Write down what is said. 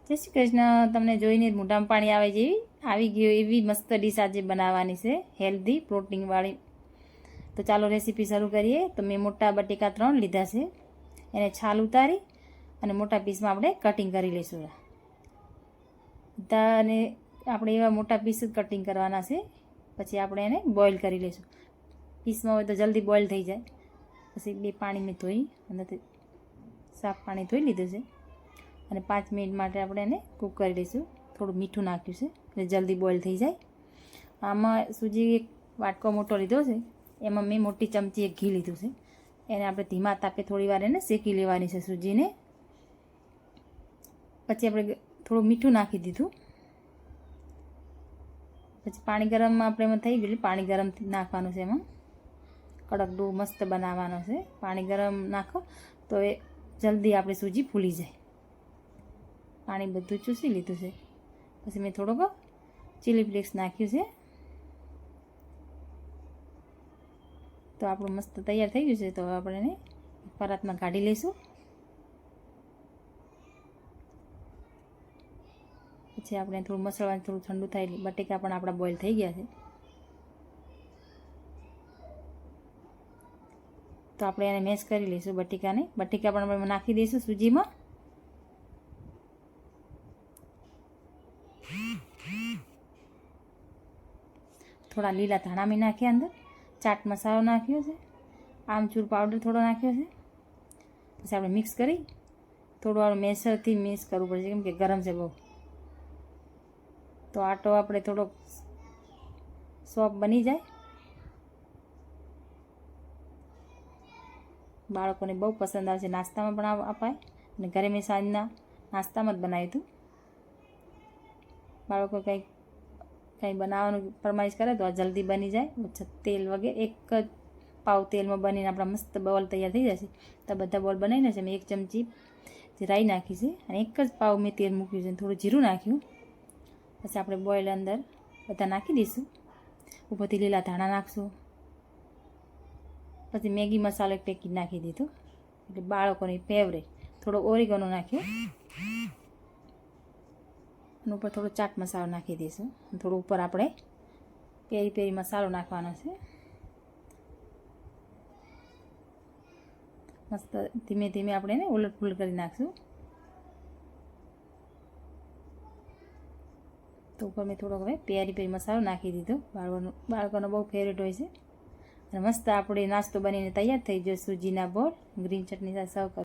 જય શ્રી કૃષ્ણ. તમને જોઈને મોઢામાં પાણી આવે જેવી આવી ગયું એવી મસ્ત ડીશ આજે બનાવવાની છે, હેલ્ધી પ્રોટીનવાળી. તો ચાલો રેસીપી શરૂ કરીએ. તો મેં મોટા બટેકા 3 લીધા છે. એને છાલ ઉતારી અને મોટા પીસમાં આપણે કટિંગ કરી લઈશું. અને આપણે એવા મોટા પીસ જ કટિંગ કરવાના છે. પછી આપણે એને બોઇલ કરી લઈશું. પીસમાં હોય તો જલ્દી બોઇલ થઈ જાય. પછી 2 પાણી મેં ધોઈ અંદરથી સાફ પાણી ધોઈ લીધું છે. અને 5 મિનિટ માટે આપણે એને કૂક કરી લઈશું. થોડું મીઠું નાખ્યું છે એટલે જલ્દી બોઇલ થઈ જાય. આમાં સૂજી એક વાટકો મોટો લીધો છે. એમાં મેં મોટી ચમચી એક ઘી લીધું છે. એને આપણે ધીમા તાપે થોડી વાર એને શેકી લેવાની છે સૂજીને. પછી આપણે થોડું મીઠું નાખી દીધું. પછી પાણી ગરમમાં આપણે એમાં થઈ ગયું પાણી ગરમ નાખવાનું છે. એમાં કડક ડો મસ્ત બનાવવાનો છે. પાણી ગરમ નાખો તો એ જલ્દી આપણી સૂજી ફૂલી જાય. પાણી બધું ચૂસી લીધું છે. પછી મેં થોડોક ચીલી ફ્લેક્સ નાખ્યું છે. તો આપણું મસ્ત તૈયાર થઈ ગયું છે. તો આપણે એને પરાતમાં કાઢી લઈશું. પછી આપણે થોડું મસળવાનું થોડું ઠંડુ થાય એટલે બટેકા પણ આપણા બોઇલ થઈ ગયા છે. તો આપણે એને મેશ કરી લઈશું બટેકાને. બટેકા પણ આપણે નાખી દઈશું સૂજીમાં. થોડા લીલા ધાણા મેં નાખ્યા, અંદર ચાટ મસાલો નાખ્યો છે, આમચૂર પાવડર થોડો નાખ્યો છે. પછી આપણે મિક્સ કરી થોડું વાર મેસરથી મિક્સ કરવું પડશે, કેમ કે ગરમ છે બહુ. તો આટો આપણે થોડોક સોફ્ટ બની જાય. બાળકોને બહુ પસંદ આવે છે. નાસ્તામાં પણ અપાય અને ઘરે મેં સાંજના નાસ્તામાં જ બનાવ્યું હતું. બાળકો કંઈ બનાવવાનું ફરમાઈશ કરે તો આ જલ્દી બની જાય. તેલ વગેરે એક જ પાવ તેલમાં બનીને આપણા મસ્ત બોલ તૈયાર થઈ જશે. તો બધા બોલ બનાવીને છે મેં 1 ચમચી રાઈ નાખી છે અને એક જ પાવ મેં તેલ મૂક્યું છે, થોડું જીરું નાખ્યું. પછી આપણે બોઇલ અંદર બધા નાખી દઈશું. ઉપરથી લીલા ધાણા નાખશું. પછી મેગી મસાલો એક પેકેટ નાખી દીધો, એટલે બાળકોની ફેવરેટ. થોડો ઓરિગેનો નાખ્યો અને ઉપર થોડો ચાટ મસાલો નાખી દઈશું. થોડો ઉપર આપણે પેરી પેરી મસાલો નાખવાનો છે. મસ્ત ધીમે ધીમે આપણે એને ઉલટ પુલટ કરી નાખશું. તો ઉપર મેં થોડોક હવે પેરી પેરી મસાલો નાખી દીધો. બાળકોનો બહુ ફેવરેટ હોય છે. અને મસ્ત આપણે નાસ્તો બનીને તૈયાર થઈ ગયો. સૂજીના બોલ ગ્રીન ચટણી સાથે સર્વ કરો.